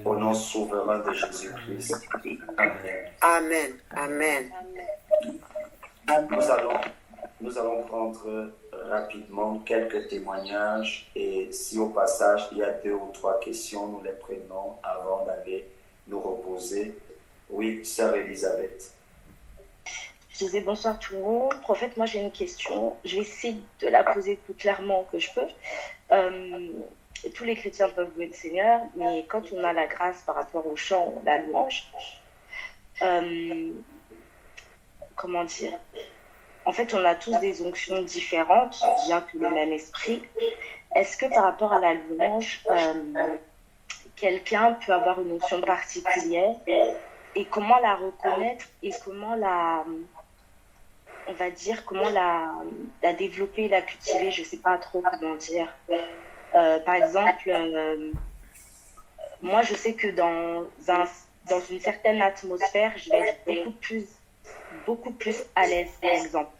Au nom souverain de Jésus-Christ. Amen. Amen. Amen. Nous allons prendre rapidement quelques témoignages et si au passage il y a 2 ou 3 questions, nous les prenons avant d'aller nous reposer. Oui, sœur Elisabeth. Je disais bonsoir tout le monde. Prophète, moi j'ai une question. Je vais essayer de la poser plus clairement que je peux. Tous les chrétiens peuvent louer le Seigneur, mais quand on a la grâce par rapport au chant, la louange, comment dire? En fait, on a tous des onctions différentes, bien que le même esprit. Est-ce que par rapport à la louange, quelqu'un peut avoir une onction particulière et comment la reconnaître et comment on va dire, comment la développer, la cultiver, je ne sais pas trop comment dire. Par exemple, moi je sais que dans une certaine atmosphère, je vais être beaucoup plus à l'aise, par exemple,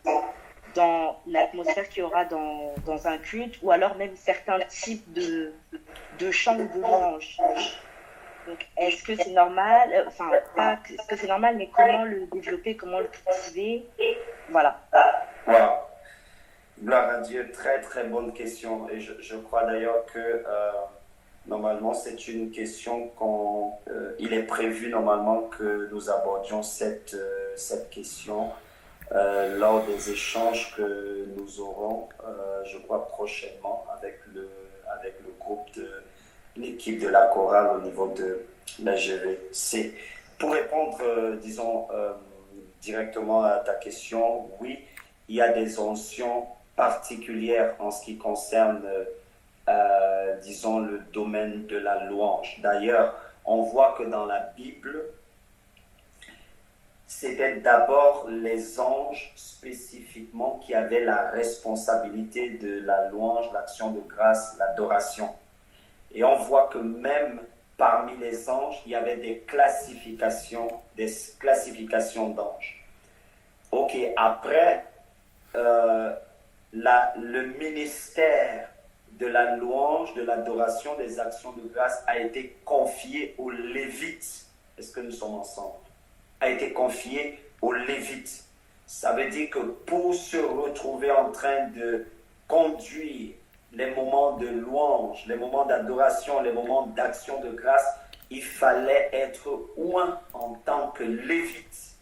dans l'atmosphère qu'il y aura dans un culte, ou alors même certains types de chants ou de louanges. Donc, est-ce que c'est normal, enfin, pas est-ce que c'est normal, mais comment le développer, comment le cultiver, voilà. Wow. Gloire à Dieu, très très bonne question. Et je crois d'ailleurs que normalement c'est une question il est prévu normalement que nous abordions cette question lors des échanges que nous aurons, je crois prochainement avec le groupe de l'équipe de la chorale au niveau de la GVC. Pour répondre, directement à ta question, oui, il y a des onctions particulières en ce qui concerne, le domaine de la louange. D'ailleurs, on voit que dans la Bible, c'était d'abord les anges spécifiquement qui avaient la responsabilité de la louange, l'action de grâce, l'adoration. Et on voit que même parmi les anges, il y avait des classifications d'anges. Ok, après, le ministère de la louange, de l'adoration, des actions de grâce a été confié aux Lévites. Est-ce que nous sommes ensemble? A été confié aux Lévites. Ça veut dire que pour se retrouver en train de conduire les moments de louange, les moments d'adoration, les moments d'action de grâce, il fallait être oint en tant que Lévite.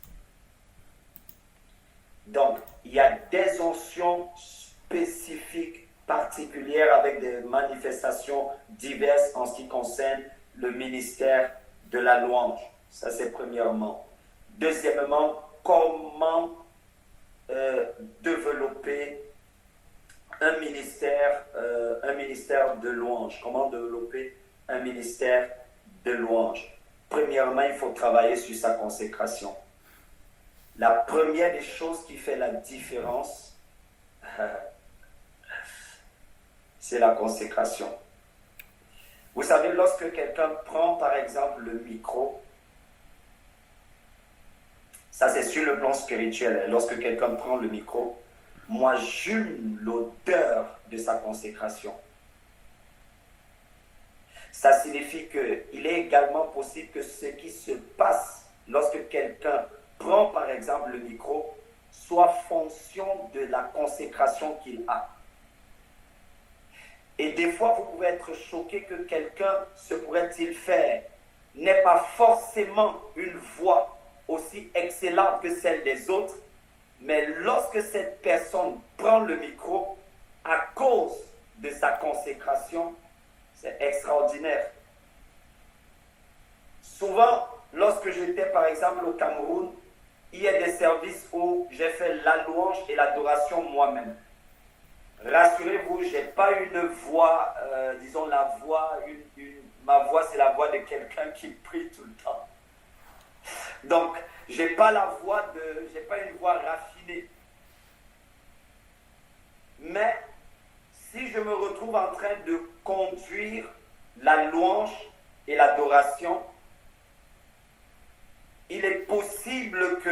Donc, il y a des onctions spécifiques, particulières, avec des manifestations diverses en ce qui concerne le ministère de la louange. Ça, c'est premièrement. Deuxièmement, comment développer un ministère de louange. Comment développer un ministère de louange? Premièrement, il faut travailler sur sa consécration. La première des choses qui fait la différence, c'est la consécration. Vous savez, lorsque quelqu'un prend par exemple le micro, ça c'est sur le plan spirituel, lorsque quelqu'un prend le micro, moi j'hume l'odeur de sa consécration. Ça signifie qu'il est également possible que ce qui se passe lorsque quelqu'un prend par exemple le micro soit fonction de la consécration qu'il a. Et des fois, vous pouvez être choqué que quelqu'un, se pourrait-il faire, n'ait pas forcément une voix aussi excellente que celle des autres, mais lorsque cette personne prend le micro, à cause de sa consécration, c'est extraordinaire. Souvent, lorsque j'étais par exemple au Cameroun, il y a des services où j'ai fait la louange et l'adoration moi-même. Rassurez-vous, je n'ai pas une voix, ma voix c'est la voix de quelqu'un qui prie tout le temps. Donc, j'ai pas une voix raffinée. Mais, si je me retrouve en train de conduire la louange et l'adoration, il est possible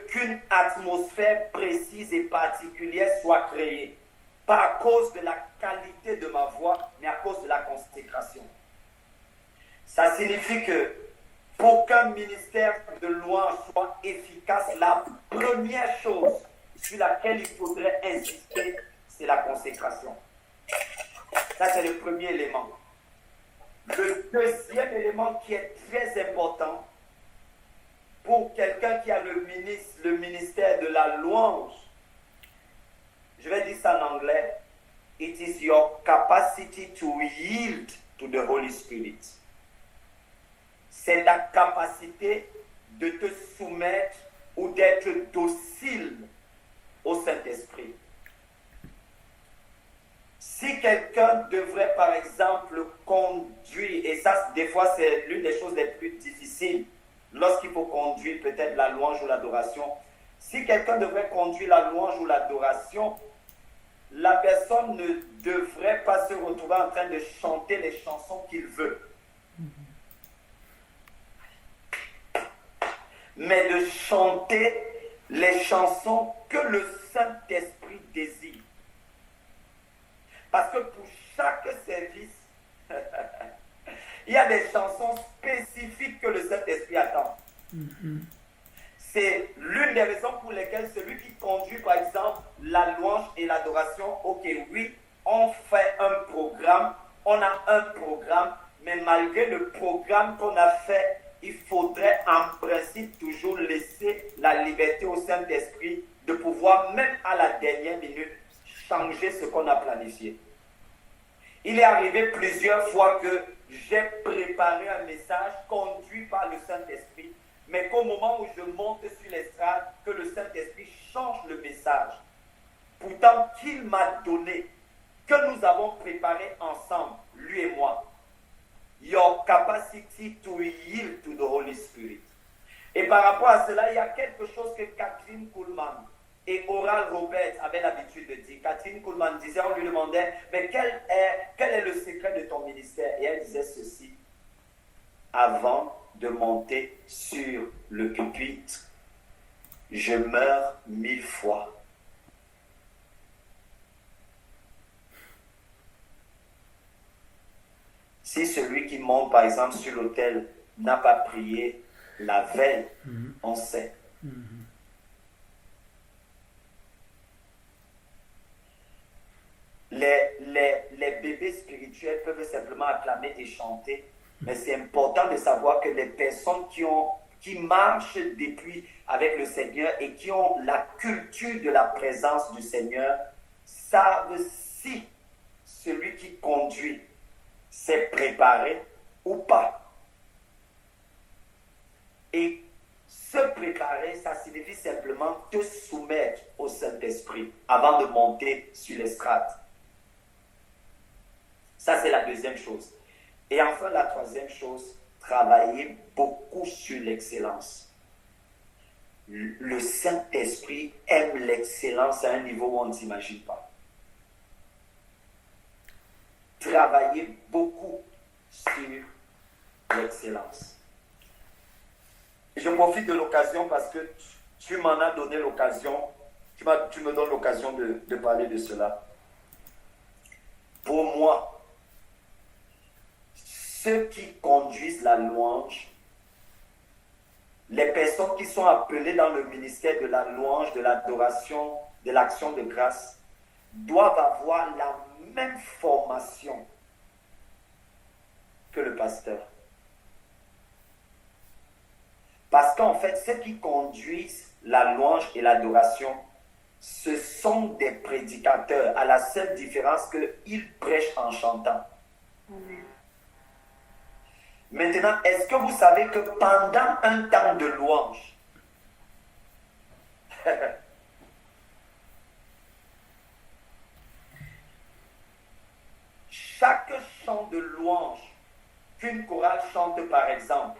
qu'une atmosphère précise et particulière soit créée. Pas à cause de la qualité de ma voix, mais à cause de la consécration. Ça signifie que pour qu'un ministère de louange soit efficace, la première chose sur laquelle il faudrait insister, c'est la consécration. Ça, c'est le premier élément. Le deuxième élément qui est très important pour quelqu'un qui a le ministère de la louange, je vais dire ça en anglais, it is your capacity to yield to the Holy Spirit. C'est ta capacité de te soumettre ou d'être docile au Saint-Esprit. Si quelqu'un devrait, par exemple, conduire, et ça, des fois, c'est l'une des choses les plus difficiles, lorsqu'il faut conduire peut-être la louange ou l'adoration, si quelqu'un devrait conduire la louange ou l'adoration, la personne ne devrait pas se retrouver en train de chanter les chansons qu'il veut, mais de chanter les chansons que le Saint-Esprit désire. Parce que pour chaque service, il y a des chansons spécifiques que le Saint-Esprit attend. C'est l'une des raisons pour lesquelles celui qui conduit, par exemple, la louange et l'adoration, ok, oui, on fait un programme, on a un programme, mais malgré le programme qu'on a fait, il faudrait en principe toujours laisser la liberté au Saint-Esprit de pouvoir, même à la dernière minute, changer ce qu'on a planifié. Il est arrivé plusieurs fois que j'ai préparé un message conduit par le Saint-Esprit, mais qu'au moment où je monte sur l'estrade, que le Saint-Esprit change le message. Pourtant, qu'il m'a donné, que nous avons préparé ensemble, lui et moi. Your capacity to yield to the Holy Spirit. Et par rapport à cela, il y a quelque chose que Catherine Kuhlman et Oral Roberts avaient l'habitude de dire. Catherine Kuhlman disait, on lui demandait, mais quel est le secret de ton ministère? Et elle disait ceci: avant de monter sur le pupitre, je meurs 1000 fois. Si celui qui monte, par exemple, sur l'autel n'a pas prié la veille, on sait. Les bébés spirituels peuvent simplement acclamer et chanter, mais c'est important de savoir que les personnes qui marchent depuis avec le Seigneur et qui ont la culture de la présence du Seigneur savent si celui qui conduit s'est préparé ou pas. Et se préparer, ça signifie simplement te soumettre au Saint-Esprit avant de monter sur l'estrade. Ça, c'est la deuxième chose. Et enfin, la troisième chose, travailler beaucoup sur l'excellence. Le Saint-Esprit aime l'excellence à un niveau où on ne s'imagine pas. Travailler beaucoup sur l'excellence. Je profite de l'occasion parce que tu m'en as donné l'occasion, tu me donnes l'occasion de parler de cela. Pour moi, ceux qui conduisent la louange, les personnes qui sont appelées dans le ministère de la louange, de l'adoration, de l'action de grâce, doivent avoir la même formation que le pasteur. Parce qu'en fait, ceux qui conduisent la louange et l'adoration, ce sont des prédicateurs, à la seule différence qu'ils prêchent en chantant. Amen. Maintenant, est-ce que vous savez que pendant un temps de louange, chaque chant de louange qu'une chorale chante par exemple,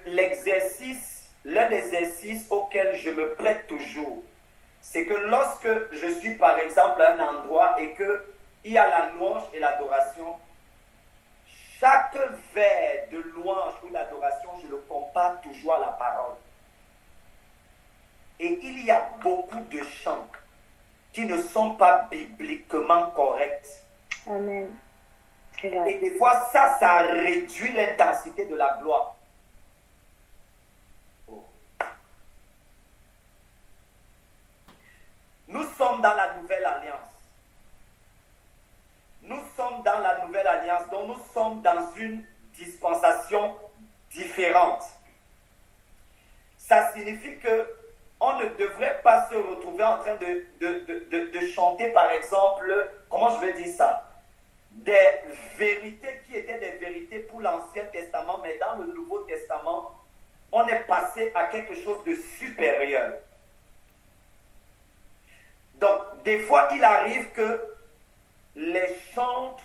l'un des exercices auxquels je me prête toujours, c'est que lorsque je suis par exemple à un endroit et qu'il y a la louange et l'adoration, chaque vers de louange ou d'adoration, je le compare toujours à la parole. Et il y a beaucoup de chants qui ne sont pas bibliquement corrects. Amen. Ouais. Et des fois, ça réduit l'intensité de la gloire. Oh. Nous sommes dans la nouvelle alliance. Nous sommes dans la nouvelle alliance, donc nous sommes dans une dispensation différente. Ça signifie que on ne devrait pas se retrouver en train de chanter, par exemple, comment je vais dire ça, des vérités qui étaient des vérités pour l'Ancien Testament, mais dans le Nouveau Testament, on est passé à quelque chose de supérieur. Donc, des fois, il arrive que les chantres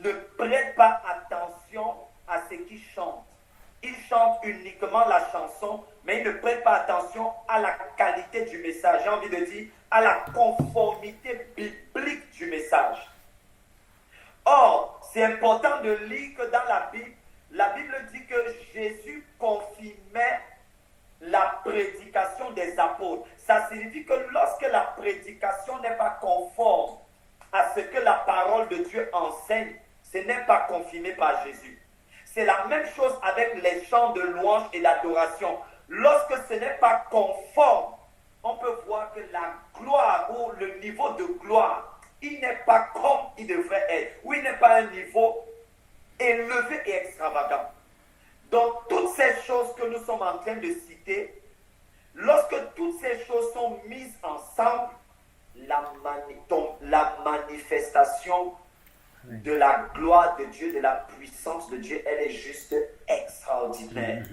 ne prêtent pas attention à ce qu'ils chantent. Ils chantent uniquement la chanson, mais ils ne prêtent pas attention à la qualité du message. J'ai envie de dire à la conformité biblique du message. Or, c'est important de lire que dans la Bible dit que Jésus confirmait la prédication des apôtres. Ça signifie que lorsque la prédication n'est pas conforme à ce que la parole de Dieu enseigne, ce n'est pas confirmé par Jésus. C'est la même chose avec les chants de louange et d'adoration. Lorsque ce n'est pas conforme, on peut voir que la gloire ou le niveau de gloire, il n'est pas comme il devrait être, ou il n'est pas un niveau élevé et extravagant. Donc, toutes ces choses que nous sommes en train de citer, lorsque toutes ces choses sont mises ensemble, la manifestation de la gloire de Dieu, de la puissance de Dieu, elle est juste extraordinaire.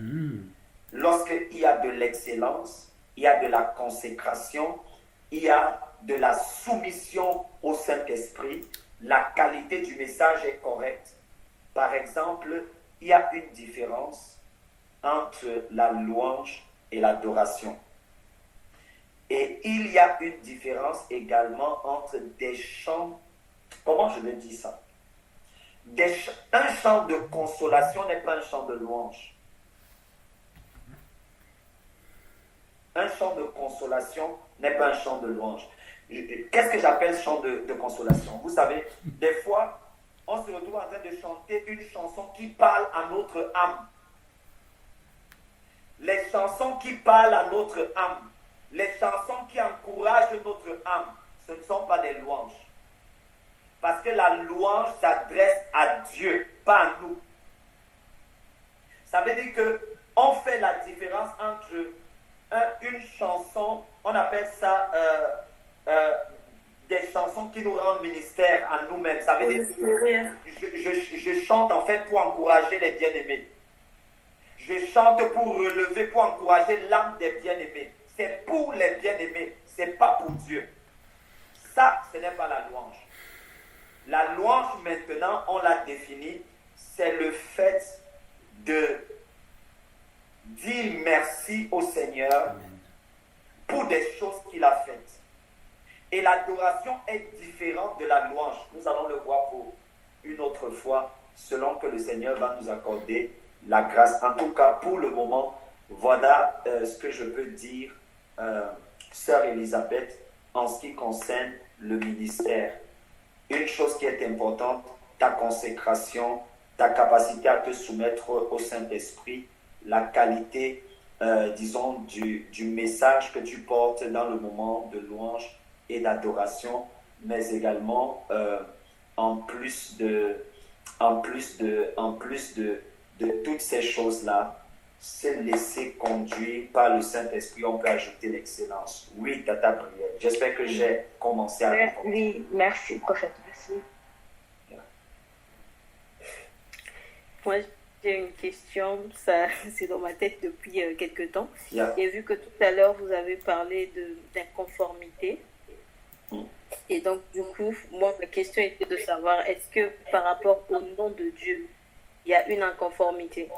Lorsqu'il y a de l'excellence, il y a de la consécration, il y a de la soumission au Saint-Esprit, la qualité du message est correcte. Par exemple, il y a une différence entre la louange et l'adoration. Et il y a une différence également entre des chants, comment je vais dire ça? Un chant de consolation n'est pas un chant de louange. Un chant de consolation n'est pas un chant de louange. Qu'est-ce que j'appelle chant de consolation? Vous savez, des fois, on se retrouve en train de chanter une chanson qui parle à notre âme. Les chansons qui parlent à notre âme, les chansons qui encouragent notre âme, ce ne sont pas des louanges. Parce que la louange s'adresse à Dieu, pas à nous. Ça veut dire qu'on fait la différence entre une chanson, on appelle ça des chansons qui nous rendent ministère à nous-mêmes. Ça veut dire que je chante en fait pour encourager les bien-aimés. Je chante pour relever, pour encourager l'âme des bien-aimés. C'est pour les bien-aimés, c'est pas pour Dieu. Ça, ce n'est pas la louange. La louange, maintenant, on l'a définie, c'est le fait de dire merci au Seigneur pour des choses qu'il a faites. Et l'adoration est différente de la louange. Nous allons le voir pour une autre fois, selon que le Seigneur va nous accorder la grâce. En tout cas, pour le moment, voilà ce que je peux dire, Sœur Elisabeth, en ce qui concerne le ministère. Une chose qui est importante, ta consécration, ta capacité à te soumettre au Saint-Esprit, la qualité, disons, du message que tu portes dans le moment de louange et d'adoration, mais également, en plus de toutes ces choses-là, se laisser conduire par le Saint-Esprit, on peut ajouter l'excellence. Oui, Tata Brielle, j'espère que j'ai commencé à répondre. Oui, merci, prophète, merci. Moi, j'ai une question, ça c'est dans ma tête depuis quelque temps. Et vu que tout à l'heure, vous avez parlé d'inconformité, et donc du coup, moi, ma question était de savoir, est-ce que par rapport au nom de Dieu, il y a une inconformité?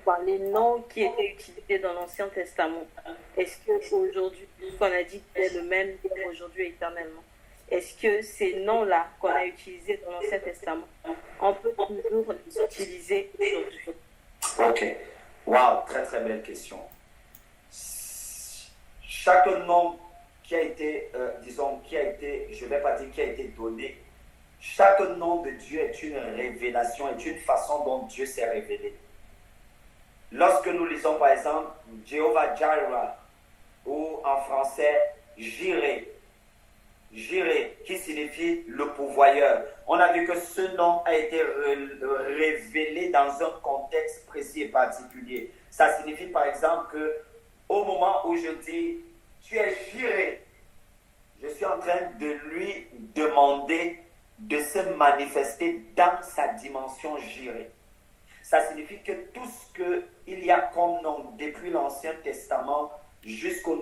Par les noms qui étaient utilisés dans l'Ancien Testament, est-ce qu'aujourd'hui, qu'on a dit est le même aujourd'hui et éternellement, est-ce que ces noms-là qu'on a utilisés dans l'Ancien Testament, on peut toujours les utiliser aujourd'hui? Ok. Wow, très très belle question. Chaque nom qui a été, je ne vais pas dire qui a été donné Chaque nom de Dieu est une révélation, est une façon dont Dieu s'est révélé. Lorsque nous lisons par exemple Jehovah Jireh ou en français Jireh, Jireh qui signifie le pourvoyeur. On a vu que ce nom a été révélé dans un contexte précis et particulier. Ça signifie par exemple que au moment où je dis tu es Jireh, je suis en train de lui demander de se manifester dans sa dimension Jireh. Ça signifie que tout ce qu'il y a comme nom depuis l'Ancien Testament jusqu'au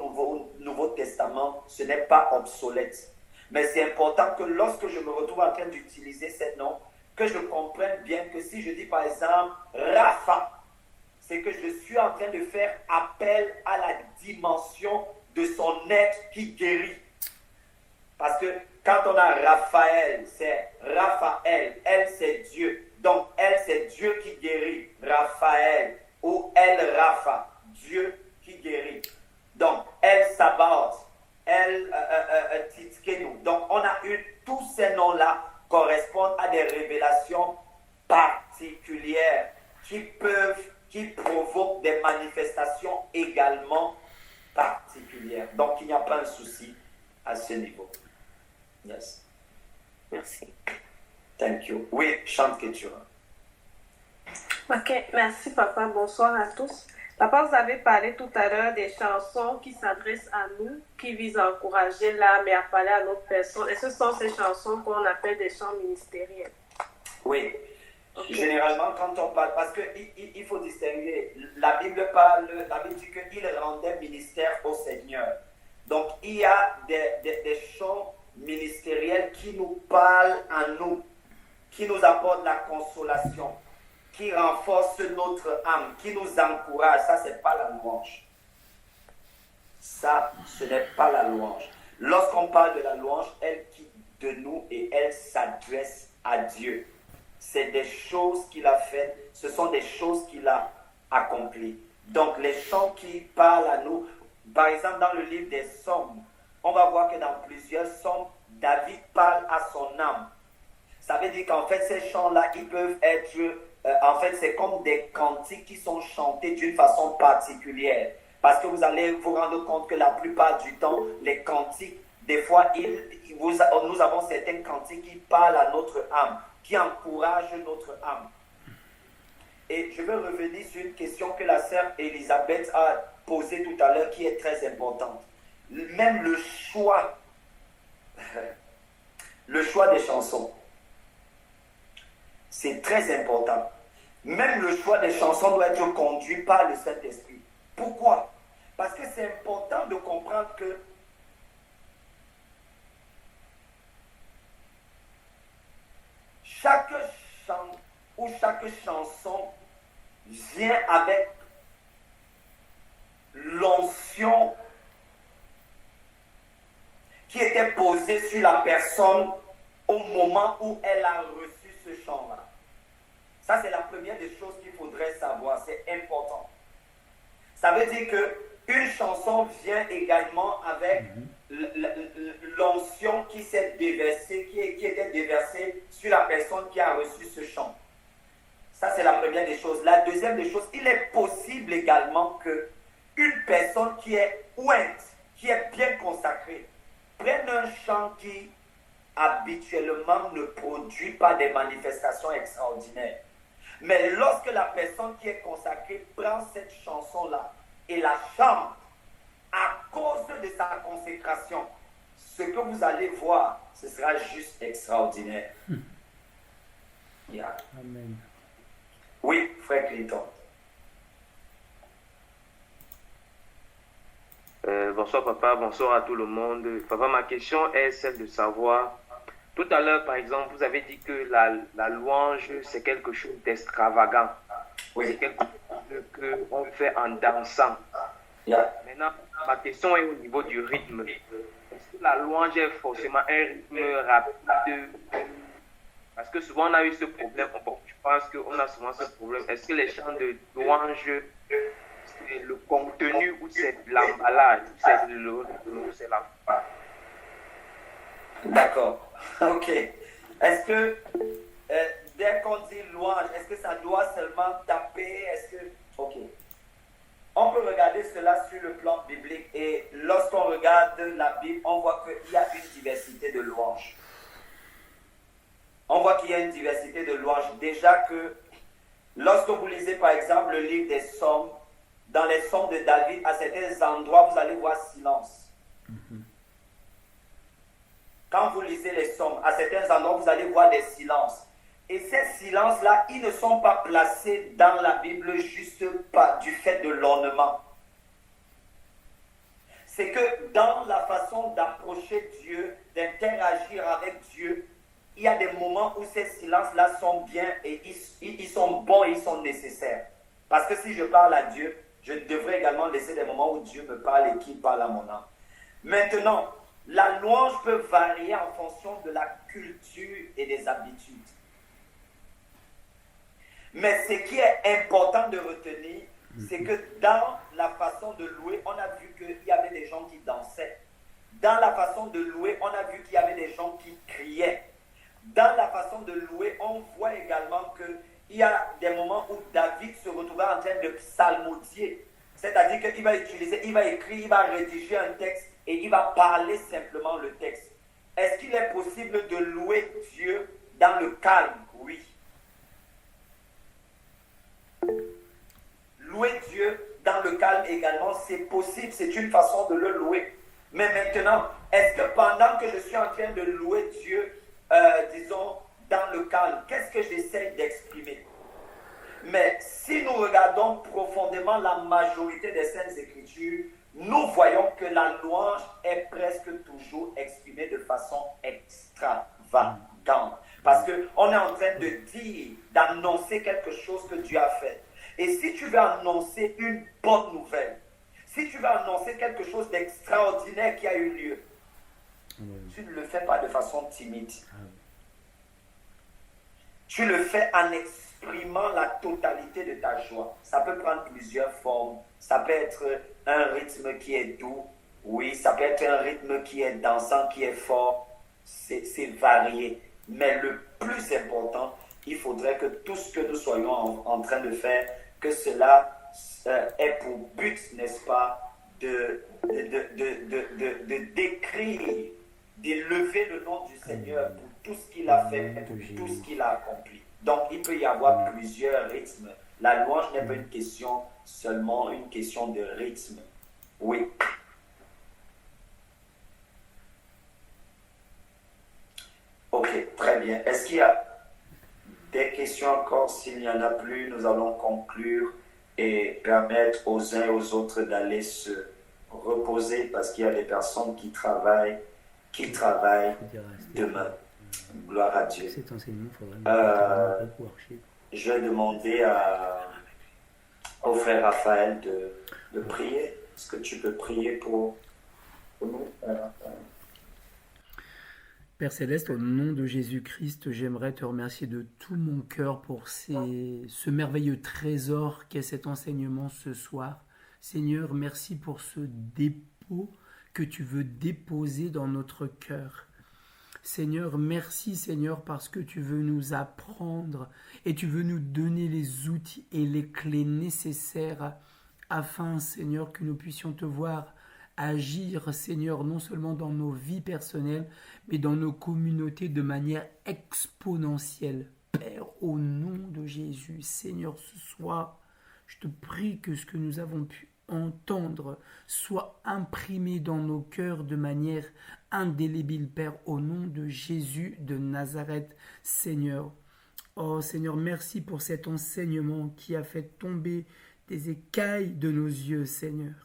Nouveau Testament, ce n'est pas obsolète. Mais c'est important que lorsque je me retrouve en train d'utiliser ces noms, que je comprenne bien que si je dis par exemple Rapha, c'est que je suis en train de faire appel à la dimension de son être qui guérit. Parce que quand on a Raphaël, c'est Raphaël, elle c'est Dieu. Donc elle c'est Dieu qui guérit, Raphaël, ou El Rapha, Dieu qui guérit. Donc El Sabaoth, El Titkenu. Donc on a eu tous ces noms-là correspondent à des révélations particulières qui provoquent des manifestations également particulières. Donc il n'y a pas un souci à ce niveau. Yes. Merci. Thank you. Oui, chante Ketura. Ok, merci papa. Bonsoir à tous. Papa, vous avez parlé tout à l'heure des chansons qui s'adressent à nous, qui visent à encourager l'âme et à parler à notre personne. Et ce sont ces chansons qu'on appelle des chants ministériels. Oui. Okay. Généralement, quand on parle, parce qu'il faut distinguer, la Bible dit qu'il rendait ministère au Seigneur. Donc, il y a des chants ministériels qui nous parlent à nous, qui nous apportent la consolation, qui renforcent notre âme, qui nous encouragent. Ça, ce n'est pas la louange. Ça, ce n'est pas la louange. Lorsqu'on parle de la louange, elle quitte de nous et elle s'adresse à Dieu. C'est des choses qu'il a faites, ce sont des choses qu'il a accomplies. Donc, les chants qui parlent à nous, par exemple, dans le livre des Psaumes, on va voir que dans plusieurs psaumes, David parle à son âme. Ça veut dire qu'en fait, ces chants-là, ils peuvent être, en fait, c'est comme des cantiques qui sont chantés d'une façon particulière. Parce que vous allez vous rendre compte que la plupart du temps, les cantiques, des fois, nous avons certains cantiques qui parlent à notre âme, qui encouragent notre âme. Et je veux revenir sur une question que la sœur Elisabeth a posée tout à l'heure, qui est très importante. Même le choix des chansons, c'est très important. Même le choix des chansons doit être conduit par le Saint-Esprit. Pourquoi? Parce que c'est important de comprendre que chaque chant ou chaque chanson vient avec l'onction qui était posée sur la personne au moment où elle a reçu ce chant-là. Ça, c'est la première des choses qu'il faudrait savoir. C'est important. Ça veut dire qu'une chanson vient également avec l'onction qui s'est déversée, qui était déversée sur la personne qui a reçu ce chant. Ça, c'est la première des choses. La deuxième des choses, il est possible également qu'une personne qui est ouinte, qui est bien consacrée, prenne un chant qui habituellement ne produit pas des manifestations extraordinaires. Mais lorsque la personne qui est consacrée prend cette chanson-là et la chante à cause de sa consécration, ce que vous allez voir, ce sera juste extraordinaire. Yeah. Amen. Oui, frère Clinton. Bonsoir papa, bonsoir à tout le monde. Papa, ma question est celle de savoir, tout à l'heure par exemple, vous avez dit que la louange c'est quelque chose d'extravagant. Oui. C'est quelque chose qu'on fait en dansant. Yeah. Maintenant, ma question est au niveau du rythme. Est-ce que la louange est forcément un rythme rapide? Parce que souvent on a eu ce problème, bon, je pense qu'on a souvent ce problème. Est-ce que les chants de louange, c'est le contenu ou c'est l'emballage, c'est le rythme ou c'est la... D'accord, ok. Est-ce que dès qu'on dit louange, est-ce que ça doit seulement taper? Est-ce que... Ok. On peut regarder cela sur le plan biblique et lorsqu'on regarde la Bible, on voit qu'il y a une diversité de louanges. On voit qu'il y a une diversité de louanges. Déjà que lorsque vous lisez par exemple le livre des Psaumes, dans les Psaumes de David, à certains endroits, vous allez voir silence. Quand vous lisez les Psaumes, à certains endroits, vous allez voir des silences. Et ces silences-là, ils ne sont pas placés dans la Bible juste pas du fait de l'ornement. C'est que dans la façon d'approcher Dieu, d'interagir avec Dieu, il y a des moments où ces silences-là sont bien et ils sont bons et ils sont nécessaires. Parce que si je parle à Dieu, je devrais également laisser des moments où Dieu me parle et qu'il parle à mon âme. Maintenant, la louange peut varier en fonction de la culture et des habitudes. Mais ce qui est important de retenir, c'est que dans la façon de louer, on a vu qu'il y avait des gens qui dansaient. Dans la façon de louer, on a vu qu'il y avait des gens qui criaient. Dans la façon de louer, on voit également qu'il y a des moments où David se retrouvait en train de psalmodier. C'est-à-dire qu'il va utiliser, il va écrire, il va rédiger un texte et il va parler simplement le texte. Est-ce qu'il est possible de louer Dieu dans le calme? Oui. Louer Dieu dans le calme également, c'est possible, c'est une façon de le louer. Mais maintenant, est-ce que pendant que je suis en train de louer Dieu, disons, dans le calme, qu'est-ce que j'essaie d'exprimer? Mais si nous regardons profondément la majorité des Saintes Écritures, nous voyons que la louange est presque toujours exprimée de façon extravagante. Parce qu'on est en train de dire, d'annoncer quelque chose que Dieu a fait. Et si tu veux annoncer une bonne nouvelle, si tu veux annoncer quelque chose d'extraordinaire qui a eu lieu, tu ne le fais pas de façon timide. Tu le fais en exprimant la totalité de ta joie. Ça peut prendre plusieurs formes. Ça peut être un rythme qui est doux. Oui, ça peut être un rythme qui est dansant, qui est fort. C'est varié. Mais le plus important, il faudrait que tout ce que nous soyons en train de faire, que cela ait pour but, n'est-ce pas, de décrire, d'élever le nom du Seigneur pour tout ce qu'il a fait, pour tout ce qu'il a accompli. Donc, il peut y avoir plusieurs rythmes. La louange n'est pas une question, seulement une question de rythme. Oui. Ok, très bien. Est-ce qu'il y a des questions encore? S'il n'y en a plus, nous allons conclure et permettre aux uns et aux autres d'aller se reposer parce qu'il y a des personnes qui travaillent demain. Gloire à Dieu. Je vais demander au frère Raphaël de prier. Est-ce que tu peux prier pour nous, frère Raphaël? Père Céleste, au nom de Jésus-Christ, j'aimerais te remercier de tout mon cœur pour ce merveilleux trésor qu'est cet enseignement ce soir. Seigneur, merci pour ce dépôt que tu veux déposer dans notre cœur. Seigneur, merci Seigneur parce que tu veux nous apprendre et tu veux nous donner les outils et les clés nécessaires afin, Seigneur, que nous puissions te voir agir, Seigneur, non seulement dans nos vies personnelles, mais dans nos communautés de manière exponentielle. Père, au nom de Jésus, Seigneur, ce soir, je te prie que ce que nous avons pu entendre soit imprimé dans nos cœurs de manière indélébile, Père, au nom de Jésus de Nazareth, Seigneur. Oh Seigneur, merci pour cet enseignement qui a fait tomber des écailles de nos yeux, Seigneur.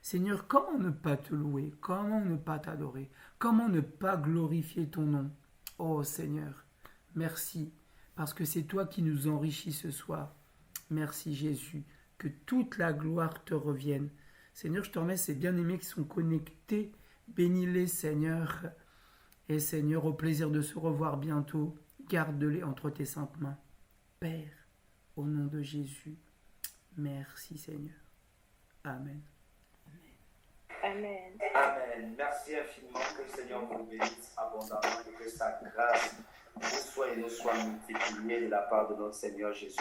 Seigneur, comment ne pas te louer? Comment ne pas t'adorer? Comment ne pas glorifier ton nom? Oh Seigneur, merci, parce que c'est toi qui nous enrichis ce soir. Merci Jésus, que toute la gloire te revienne. Seigneur, je te remercie ces bien-aimés qui sont connectés. Bénis-les, Seigneur. Et Seigneur, au plaisir de se revoir bientôt, garde-les entre tes saintes mains. Père, au nom de Jésus, merci Seigneur. Amen. Amen. Amen. Merci infiniment, que le Seigneur vous bénisse abondamment et que sa grâce vos soins et nos soins multipliés de la part de notre Seigneur Jésus.